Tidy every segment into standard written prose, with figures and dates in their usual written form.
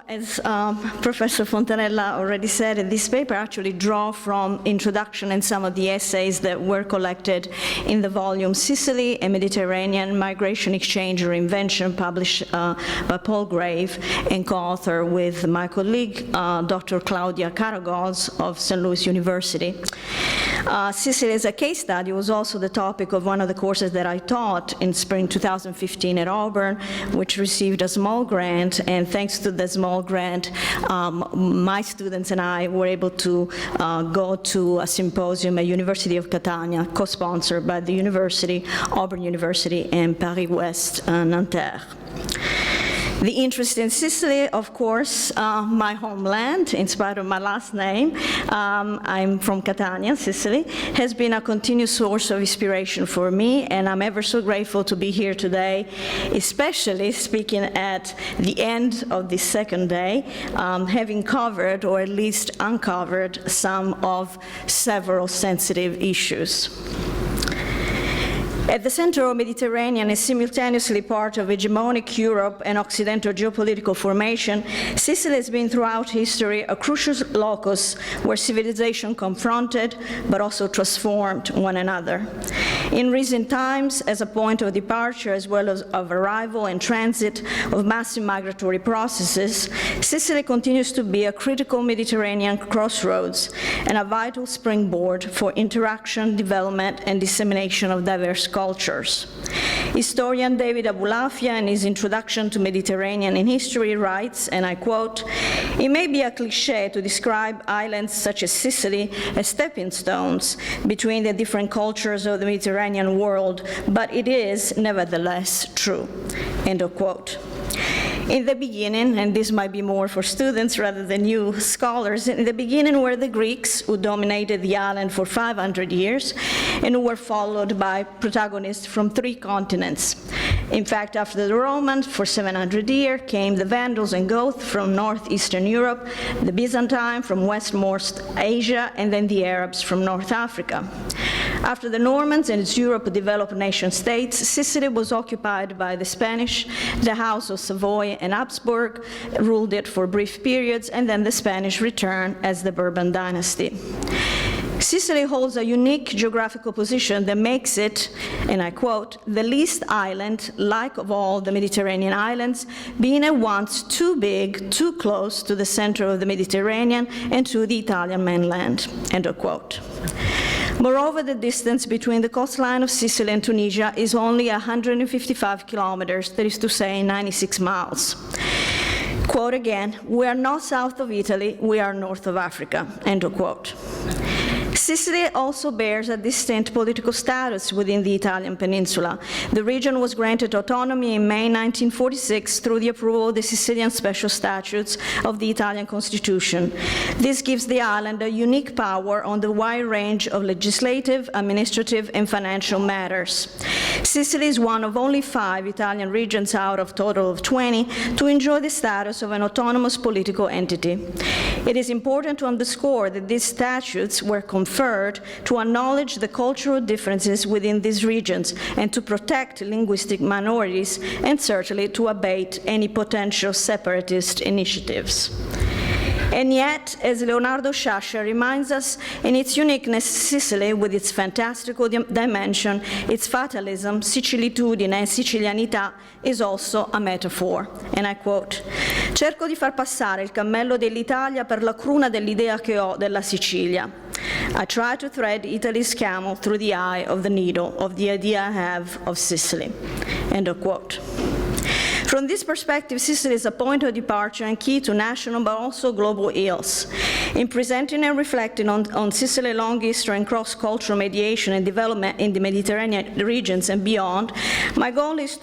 As Professor Fontanella already said, this paper actually draws from introduction and some of the essays that were collected in the volume Sicily, a Mediterranean Migration, Exchange, or Invention, published by Paul Grave and co-author with my colleague, Dr. Claudia Caragos of St. Louis University. Sicily as a case study was also the topic of one of the courses that I taught in spring 2015 at Auburn, which received a small grant, and thanks to the small grant, my students and I were able to go to a symposium at University of Catania, co-sponsored by the university, Auburn University, and Paris West Nanterre. The interest in Sicily, of course, my homeland, in spite of my last name, I'm from Catania, Sicily, has been a continuous source of inspiration for me, and I'm ever so grateful to be here today, especially speaking at the end of this second day, having covered, or at least uncovered, some of several sensitive issues. At the center of Mediterranean and simultaneously part of hegemonic Europe and Occidental geopolitical formation, Sicily has been throughout history a crucial locus where civilization confronted but also transformed one another. In recent times, as a point of departure as well as of arrival and transit of massive migratory processes, Sicily continues to be a critical Mediterranean crossroads and a vital springboard for interaction, development, and dissemination of diverse cultures. Historian David Abulafia, in his introduction to Mediterranean in history, writes, and I quote, "It may be a cliché to describe islands such as Sicily as stepping stones between the different cultures of the Mediterranean world, but it is nevertheless true." End of quote. In the beginning, and this might be more for students rather than you scholars, in the beginning were the Greeks, who dominated the island for 500 years and who were followed by protagonists from 3 continents. In fact, after the Romans, for 700 years, came the Vandals and Goths from northeastern Europe, the Byzantine from westmost Asia, and then the Arabs from North Africa. After the Normans and its Europe developed nation-states, Sicily was occupied by the Spanish. The House of Savoy and Habsburg ruled it for brief periods, and then the Spanish returned as the Bourbon dynasty. Sicily holds a unique geographical position that makes it, and I quote, "the least island, like of all the Mediterranean islands, being at once too big, too close to the center of the Mediterranean and to the Italian mainland," end of quote. Moreover, the distance between the coastline of Sicily and Tunisia is only 155 kilometers, that is to say 96 miles. Quote again, "We are not south of Italy, we are north of Africa," end of quote. Sicily also bears a distinct political status within the Italian peninsula. The region was granted autonomy in May 1946 through the approval of the Sicilian Special Statutes of the Italian Constitution. This gives the island a unique power on the wide range of legislative, administrative, and financial matters. Sicily is one of only 5 Italian regions out of a total of 20 to enjoy the status of an autonomous political entity. It is important to underscore that these statutes were conferred to acknowledge the cultural differences within these regions and to protect linguistic minorities, and certainly to abate any potential separatist initiatives. And yet, as Leonardo Sciascia reminds us, in its uniqueness, Sicily, with its fantastical dimension, its fatalism, Sicilitudine, and Sicilianità, is also a metaphor. And I quote, "Cerco di far passare il cammello dell'Italia per la cruna dell'idea che ho della Sicilia. I try to thread Italy's camel through the eye of the needle of the idea I have of Sicily." End of quote. From this perspective, Sicily is a point of departure and key to national but also global ills. In presenting and reflecting on Sicily's long history and cross-cultural mediation and development in the Mediterranean regions and beyond, my goal is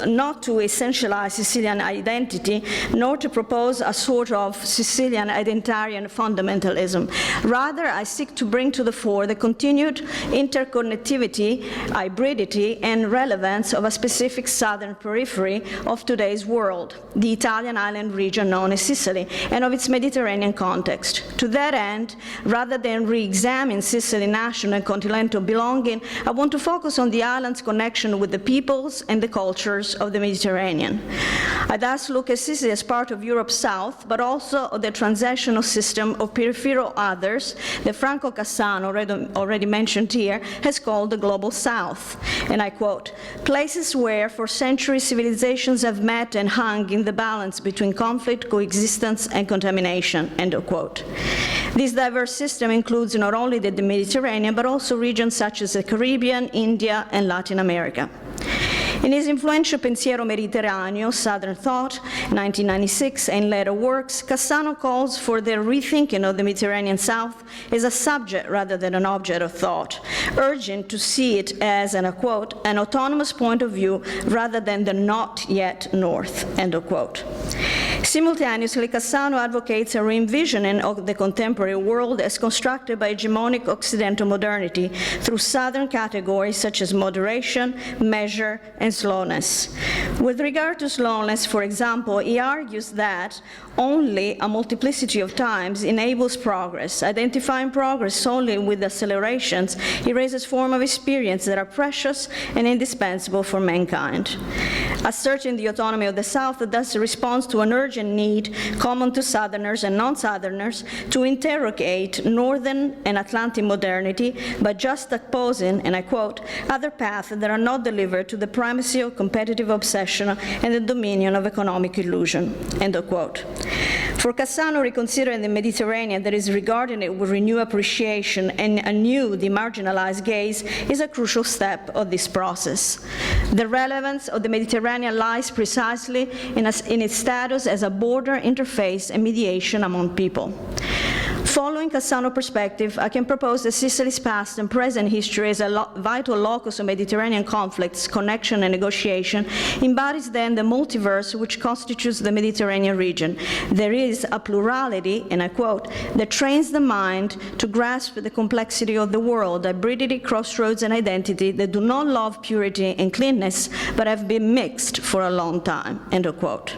not to essentialize Sicilian identity, nor to propose a sort of Sicilian identitarian fundamentalism. Rather, I seek to bring to the fore the continued interconnectivity, hybridity, and relevance of a specific southern periphery of today's today's world, the Italian island region known as Sicily, and of its Mediterranean context. To that end, rather than re-examine Sicily's national and continental belonging, I want to focus on the island's connection with the peoples and the cultures of the Mediterranean. I thus look at Sicily as part of Europe's south, but also of the transactional system of peripheral others that Franco Cassano, already mentioned here, has called the global south. And I quote, "Places where for centuries civilizations have met and hung in the balance between conflict, coexistence, and contamination," end of quote. This diverse system includes not only the Mediterranean, but also regions such as the Caribbean, India, and Latin America. In his influential Pensiero Mediterraneo, Southern Thought, 1996, and later works, Cassano calls for the rethinking of the Mediterranean South as a subject rather than an object of thought, urging to see it as, and I quote, "an autonomous point of view rather than the not yet North," end of quote. Simultaneously, Cassano advocates a re-envisioning of the contemporary world as constructed by hegemonic Occidental modernity through Southern categories such as moderation, measure, and slowness. With regard to slowness, for example, he argues that only a multiplicity of times enables progress. Identifying progress solely with accelerations erases forms of experience that are precious and indispensable for mankind. Asserting the autonomy of the South thus responds to an urgent need common to Southerners and non-Southerners to interrogate Northern and Atlantic modernity by juxtaposing, and I quote, "other paths that are not delivered to the primacy of competitive obsession and the dominion of economic illusion," end of quote. For Cassano, reconsidering the Mediterranean that is regarding it with renewed appreciation and a new demarginalized gaze is a crucial step of this process. The relevance of the Mediterranean lies precisely in its status as a border, interface, and mediation among people. Following Cassano's perspective, I can propose that Sicily's past and present history as a vital locus of Mediterranean conflicts, connection, and negotiation embodies then the multiverse which constitutes the Mediterranean region. There is a plurality, and I quote, "that trains the mind to grasp the complexity of the world, hybridity, crossroads, and identity that do not love purity and cleanness, but have been mixed for a long time," end of quote.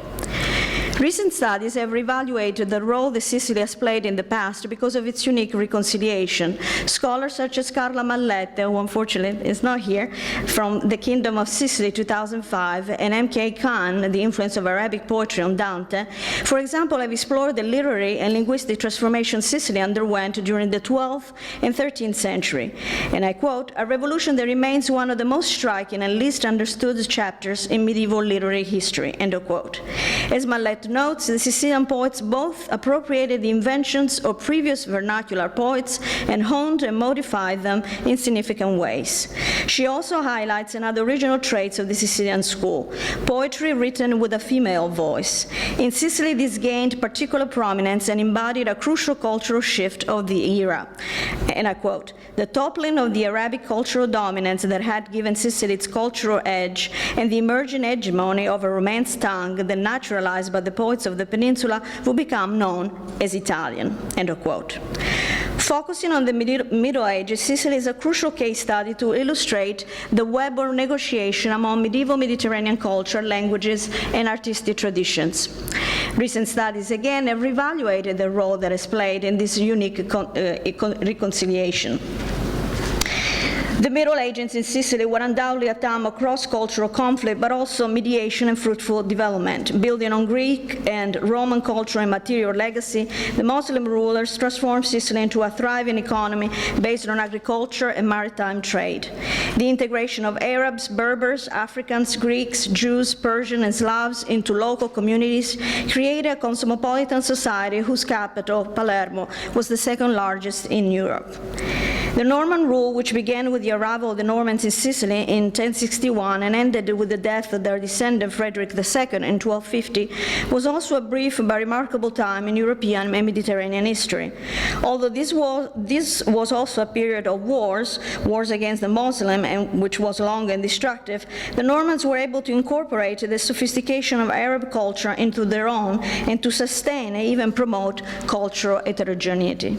Recent studies have reevaluated the role that Sicily has played in the past because of its unique reconciliation. Scholars such as Carla Mallette, who unfortunately is not here, from the Kingdom of Sicily 2005, and M.K. Khan, The Influence of Arabic Poetry on Dante, for example, have explored the literary and linguistic transformation Sicily underwent during the 12th and 13th century. And I quote, "a revolution that remains one of the most striking and least understood chapters in medieval literary history," end of quote. As Mallette notes, the Sicilian poets both appropriated the inventions of previous vernacular poets and honed and modified them in significant ways. She also highlights another original traits of the Sicilian school, poetry written with a female voice. In Sicily, this gained particular prominence and embodied a crucial cultural shift of the era. And I quote, "the toppling of the Arabic cultural dominance that had given Sicily its cultural edge and the emerging hegemony of a Romance tongue that naturalized by the poets of the peninsula will become known as Italian," end of quote. Focusing on the Middle Ages, Sicily is a crucial case study to illustrate the web of negotiation among medieval Mediterranean culture, languages, and artistic traditions. Recent studies, again, have reevaluated the role that is played in this unique reconciliation. The Middle Ages in Sicily were undoubtedly a time of cross-cultural conflict, but also mediation and fruitful development. Building on Greek and Roman cultural and material legacy, the Muslim rulers transformed Sicily into a thriving economy based on agriculture and maritime trade. The integration of Arabs, Berbers, Africans, Greeks, Jews, Persians, and Slavs into local communities created a cosmopolitan society whose capital, Palermo, was the second largest in Europe. The Norman rule, which began with the arrival of the Normans in Sicily in 1061 and ended with the death of their descendant Frederick II in 1250, was also a brief but remarkable time in European and Mediterranean history. Although this was also a period of wars against the Muslim, and which was long and destructive, the Normans were able to incorporate the sophistication of Arab culture into their own and to sustain and even promote cultural heterogeneity.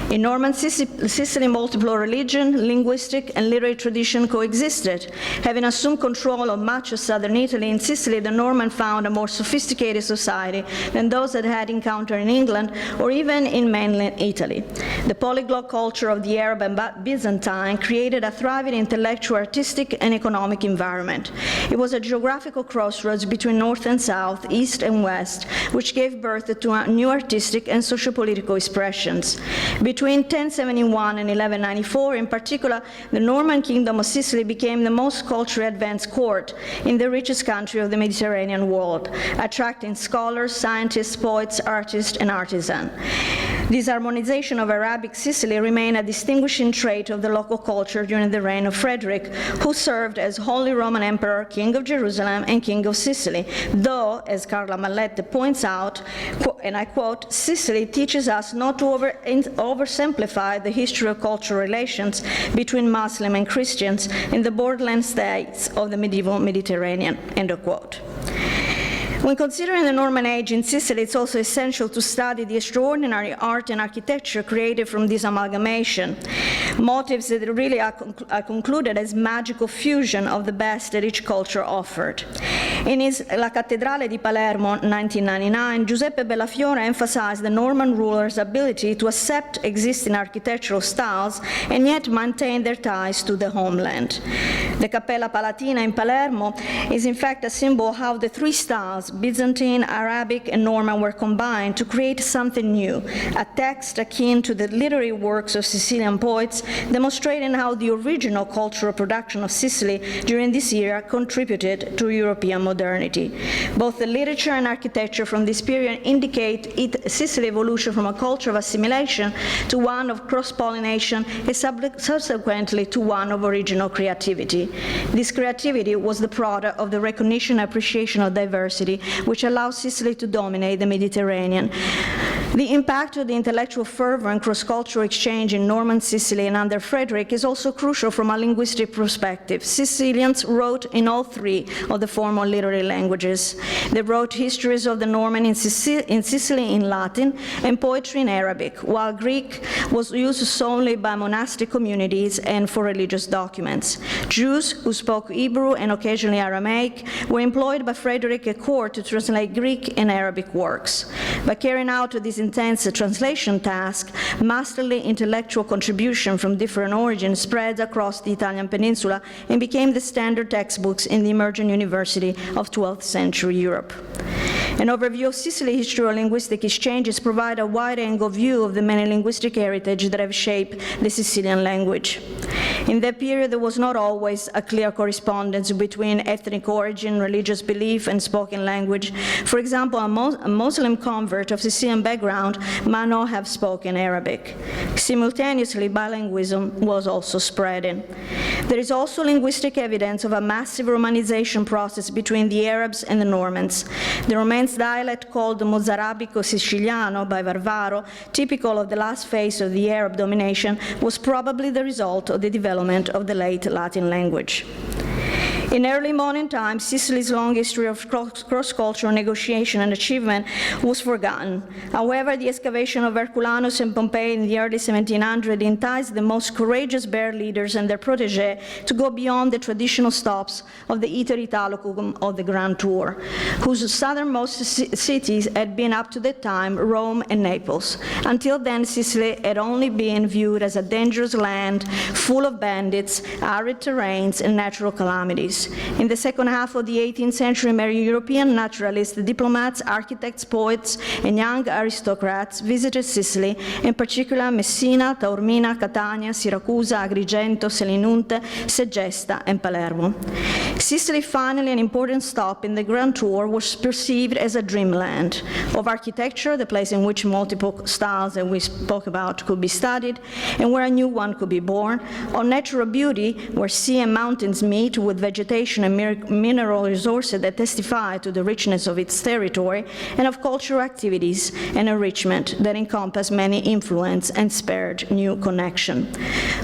In Norman Sicily, multiple religion, linguistic, and literary tradition coexisted. Having assumed control of much of southern Italy, in Sicily, the Norman found a more sophisticated society than those that had encountered in England or even in mainland Italy. The polyglot culture of the Arab and Byzantine created a thriving intellectual, artistic, and economic environment. It was a geographical crossroads between north and south, east and west, which gave birth to new artistic and socio-political expressions. Between 1071 and 1194, in particular, the Norman Kingdom of Sicily became the most culturally advanced court in the richest country of the Mediterranean world, attracting scholars, scientists, poets, artists, and artisans. This harmonization of Arabic Sicily remained a distinguishing trait of the local culture during the reign of Frederick, who served as Holy Roman Emperor, King of Jerusalem, and King of Sicily, though, as Carla Mallette points out, and I quote, "Sicily teaches us not to oversimplify the history of cultural relations between Muslim and Christians in the borderland states of the medieval Mediterranean," end of quote. When considering the Norman age in Sicily, it's also essential to study the extraordinary art and architecture created from this amalgamation, motives that really are concluded as magical fusion of the best that each culture offered. In his La Cattedrale di Palermo, 1999, Giuseppe Bellafiore emphasized the Norman rulers' ability to accept existing architectural styles and yet maintain their ties to the homeland. The Cappella Palatina in Palermo is in fact a symbol of how the three styles, Byzantine, Arabic, and Norman, were combined to create something new, a text akin to the literary works of Sicilian poets, demonstrating how the original cultural production of Sicily during this era contributed to European modernity. Both the literature and architecture from this period indicate Sicily's evolution from a culture of assimilation to one of cross-pollination and subsequently to one of original creativity. This creativity was the product of the recognition and appreciation of diversity, which allows Sicily to dominate the Mediterranean. The impact of the intellectual fervor and cross-cultural exchange in Norman Sicily and under Frederick is also crucial from a linguistic perspective. Sicilians wrote in all three of the formal literary languages. They wrote histories of the Norman in Sicily in Latin and poetry in Arabic, while Greek was used solely by monastic communities and for religious documents. Jews who spoke Hebrew and occasionally Aramaic were employed by Frederick at court to translate Greek and Arabic works. By carrying out this intense translation task, masterly intellectual contribution from different origins spread across the Italian peninsula and became the standard textbooks in the emerging university of 12th century Europe. An overview of Sicily's history of linguistic exchanges provide a wide-angle view of the many linguistic heritage that have shaped the Sicilian language. In that period, there was not always a clear correspondence between ethnic origin, religious belief, and spoken language. For example, a Muslim convert of Sicilian background might not have spoken Arabic. Simultaneously, bilingualism was also spreading. There is also linguistic evidence of a massive romanization process between the Arabs and the Normans. The Romance dialect called the Mozarabico Siciliano by Varvaro, typical of the last phase of the Arab domination, was probably the result of the development of the late Latin language. In early modern times, Sicily's long history of cross-cultural negotiation and achievement was forgotten. However, the excavation of Herculanus and Pompeii in the early 1700s enticed the most courageous Bear leaders and their protégés to go beyond the traditional stops of the Iter Italicum of the Grand Tour, whose southernmost cities had been up to that time Rome and Naples. Until then, Sicily had only been viewed as a dangerous land full of bandits, arid terrains, and natural calamities. In the second half of the 18th century, many European naturalists, diplomats, architects, poets, and young aristocrats visited Sicily, in particular Messina, Taormina, Catania, Siracusa, Agrigento, Selinunte, Segesta, and Palermo. Sicily, finally an important stop in the Grand Tour, was perceived as a dreamland of architecture, the place in which multiple styles that we spoke about could be studied, and where a new one could be born, of natural beauty, where sea and mountains meet with vegetation vegetation and mineral resources that testify to the richness of its territory, and of cultural activities and enrichment that encompass many influence and spared new connection.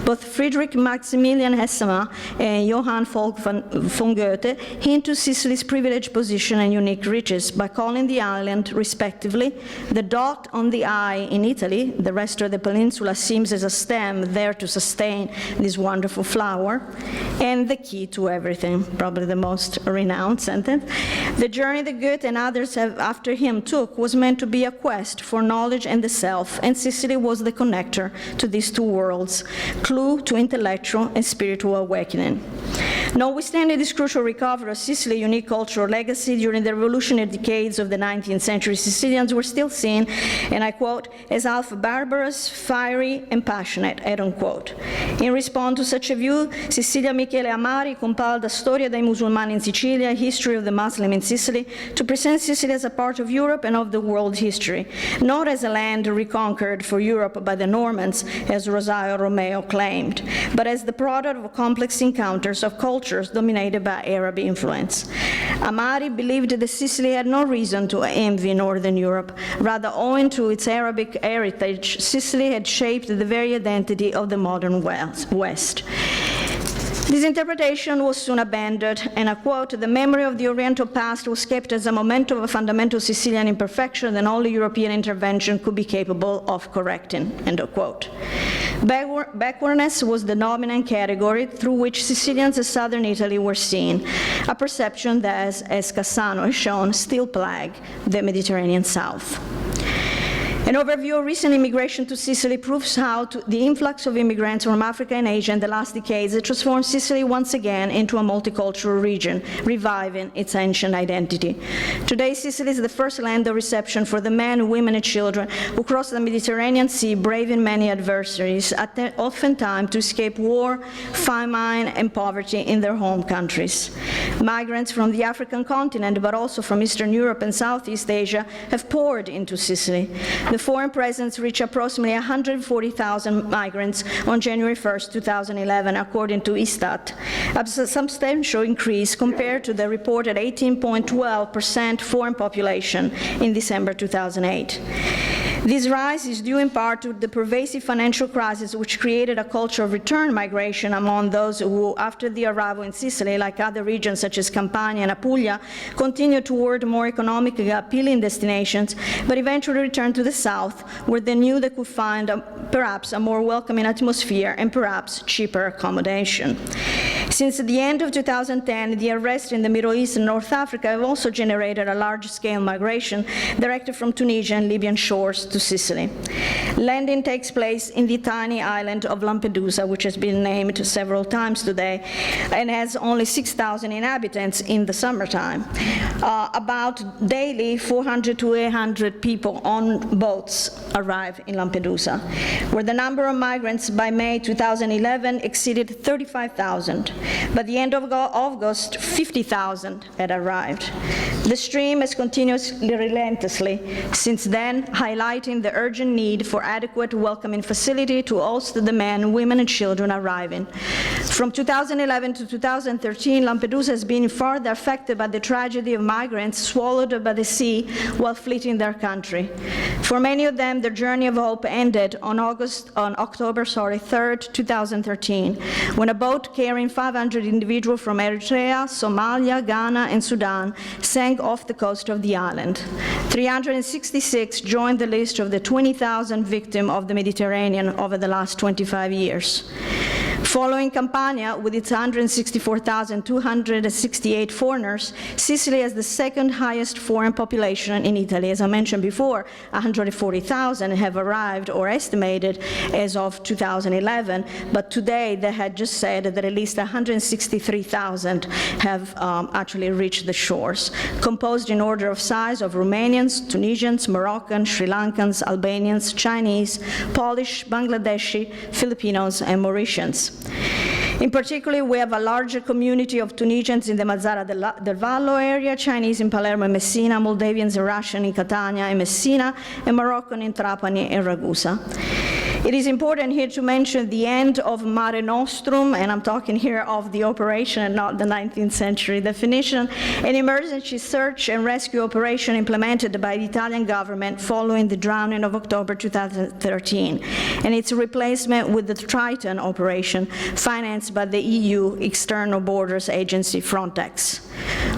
Both Friedrich Maximilian Hessemer and Johann von Goethe hint to Sicily's privileged position and unique riches by calling the island, respectively, the dot on the I in Italy. The rest of the peninsula seems as a stem there to sustain this wonderful flower, and the key to everything, probably the most renowned sentence. The journey that Goethe and others after him took was meant to be a quest for knowledge and the self, and Sicily was the connector to these two worlds, clue to intellectual and spiritual awakening. Notwithstanding this crucial recovery of Sicily's unique cultural legacy, during the revolutionary decades of the 19th century, Sicilians were still seen, and I quote, as half barbarous, fiery, and passionate, end unquote. In response to such a view, Cecilia Michele Amari compiled a Storia dei Musulmani in Sicilia, a history of the Muslim in Sicily, to present Sicily as a part of Europe and of the world history, not as a land reconquered for Europe by the Normans, as Rosario Romeo claimed, but as the product of complex encounters of cultures dominated by Arab influence. Amari believed that Sicily had no reason to envy Northern Europe. Rather, owing to its Arabic heritage, Sicily had shaped the very identity of the modern West. This interpretation was soon abandoned, and I quote, the memory of the Oriental past was kept as a memento of a fundamental Sicilian imperfection that only European intervention could be capable of correcting, end of quote. Backwardness was the dominant category through which Sicilians in southern Italy were seen, a perception that, as Cassano has shown, still plagued the Mediterranean South. An overview of recent immigration to Sicily proves how the influx of immigrants from Africa and Asia in the last decades transformed Sicily once again into a multicultural region, reviving its ancient identity. Today, Sicily is the first land of reception for the men, women, and children who cross the Mediterranean Sea, braving many adversaries, oftentimes to escape war, famine, and poverty in their home countries. Migrants from the African continent, but also from Eastern Europe and Southeast Asia, have poured into Sicily. The foreign presence reached approximately 140,000 migrants on January 1st, 2011, according to Istat, a substantial increase compared to the reported 18.12% foreign population in December 2008. This rise is due in part to the pervasive financial crisis which created a culture of return migration among those who, after the arrival in Sicily, like other regions such as Campania and Apulia, continued toward more economically appealing destinations, but eventually returned to the south, where they knew they could find perhaps a more welcoming atmosphere and perhaps cheaper accommodation. Since the end of 2010, the arrests in the Middle East and North Africa have also generated a large-scale migration directed from Tunisia and Libyan shores to Sicily. Landing takes place in the tiny island of Lampedusa, which has been named several times today, and has only 6,000 inhabitants in the summertime. About daily 400 to 800 people on boats arrive in Lampedusa, where the number of migrants by May 2011 exceeded 35,000. By the end of August, 50,000 had arrived. The stream has continuously relentlessly since then, highlighting the urgent need for adequate welcoming facility to host the men, women, and children arriving. From 2011 to 2013, Lampedusa has been further affected by the tragedy of migrants swallowed by the sea while fleeing their country. For many of them, their journey of hope ended on October 3rd, 2013, when a boat carrying 500 individuals from Eritrea, Somalia, Ghana, and Sudan sank off the coast of the island. 366 joined the list of the 20,000 victims of the Mediterranean over the last 25 years. Following Campania, with its 164,268 foreigners, Sicily has the second highest foreign population in Italy. As I mentioned before, 140,000 have arrived or estimated as of 2011, but today they had just said that at least 163,000 have actually reached the shores, composed in order of size of Romanians, Tunisians, Moroccans, Sri Lankans, Albanians, Chinese, Polish, Bangladeshi, Filipinos, and Mauritians. In particular, we have a larger community of Tunisians in the Mazara del Vallo area, Chinese in Palermo and Messina, Moldavians and Russian in Catania and Messina, and Moroccan in Trapani and Ragusa. It is important here to mention the end of Mare Nostrum, and I'm talking here of the operation and not the 19th century definition, an emergency search and rescue operation implemented by the Italian government following the drowning of October 2013, and its replacement with the Triton operation financed by the EU External Borders Agency Frontex.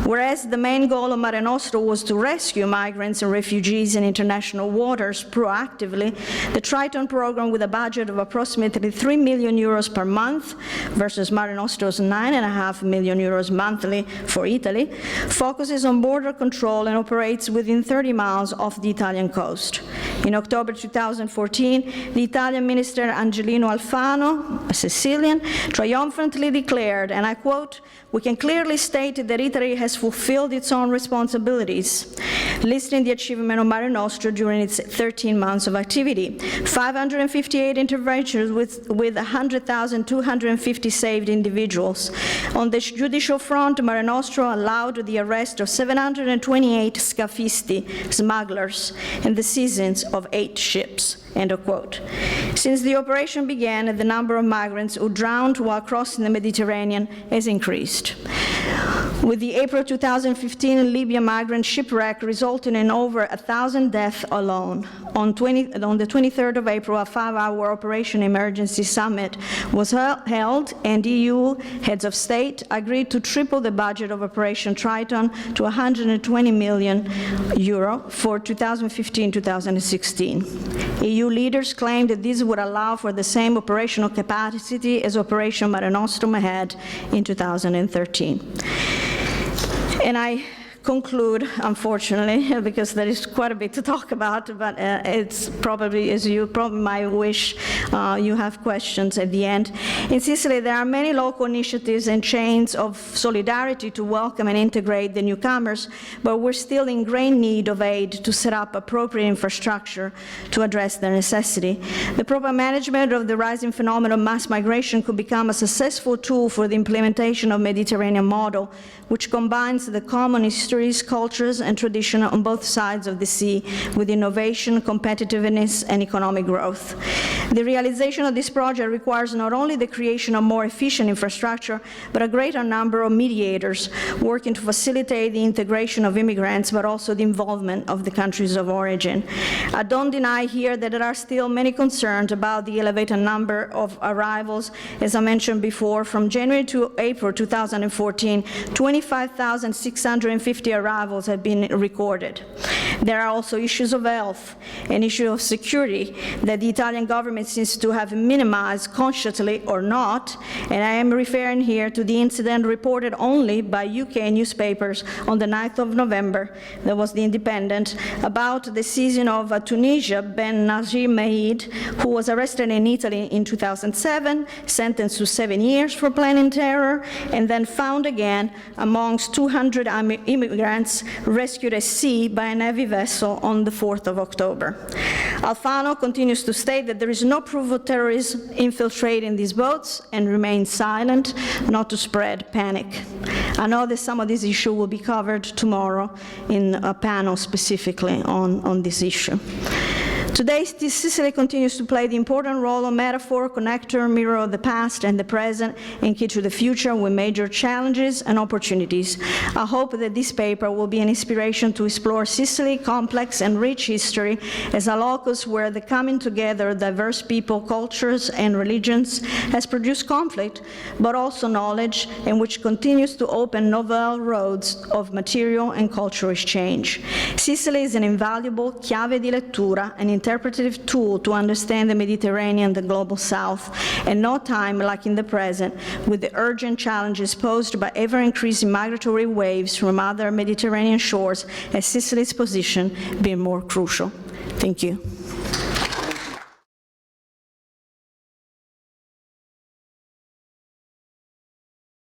Whereas the main goal of Mare Nostrum was to rescue migrants and refugees in international waters proactively, the Triton program, with a budget of approximately 3 million euros per month versus Mare Nostrum's 9.5 million euros monthly for Italy, focuses on border control and operates within 30 miles off the Italian coast. In October 2014, the Italian minister Angelino Alfano, a Sicilian, triumphantly declared, and I quote, "We can clearly state that Italy has fulfilled its own responsibilities," listing the achievement of Mare Nostrum during its 13 months of activity. 558 interventions with 100,250 saved individuals. On the judicial front, Mare Nostrum allowed the arrest of 728 scafisti, smugglers, and the seizings of 8 ships. End of quote. Since the operation began, the number of migrants who drowned while crossing the Mediterranean has increased, with the April 2015 Libya migrant shipwreck resulting in over 1,000 deaths alone. On the 23rd of April, a 5-hour Operation Emergency Summit was held, and EU heads of state agreed to triple the budget of Operation Triton to 120 million euro for 2015-2016. EU leaders claimed that this would allow for the same operational capacity as Operation Mare Nostrum had in 2013. And I conclude, unfortunately, because there is quite a bit to talk about, but it's probably, as you probably might wish, you have questions at the end. In Sicily, there are many local initiatives and chains of solidarity to welcome and integrate the newcomers, but we're still in great need of aid to set up appropriate infrastructure to address their necessity. The proper management of the rising phenomenon of mass migration could become a successful tool for the implementation of Mediterranean model, which combines the common histories, cultures, and tradition on both sides of the sea with innovation, competitiveness, and economic growth. The realization of this project requires not only the creation of more efficient infrastructure, but a greater number of mediators working to facilitate the integration of immigrants, but also the involvement of the countries of origin. I don't deny here that there are still many concerns about the elevated number of arrivals. As I mentioned before, from January to April 2014, 25,650 arrivals have been recorded. There are also issues of health and issues of security that the Italian government seems to have minimized consciously or not, and I am referring here to the incident reported only by UK newspapers on the 9th of November, that was the Independent, about the seizing of Tunisia Ben Nazir Meid, who was arrested in Italy in 2007, sentenced to 7 years for planning terror, and then found again amongst 200 immigrants rescued at sea by a Navy vessel on the 4th of October. Alfano continues to state that there is no proof of terrorists infiltrating these boats and remains silent, not to spread panic. I know that some of this issue will be covered tomorrow in a panel specifically on this issue. Today, Sicily continues to play the important role of metaphor, connector, mirror of the past and the present, and key to the future with major challenges and opportunities. I hope that this paper will be an inspiration to explore Sicily's complex and rich history as a locus where the coming together of diverse people, cultures, and religions has produced conflict, but also knowledge, and which continues to open novel roads of material and cultural exchange. Sicily is an invaluable chiave di lettura, an interpretative tool to understand the Mediterranean and the global South, and no time like in the present, with the urgent challenges posed by ever-increasing migratory waves from other Mediterranean shores, has Sicily's position been more crucial. Thank you.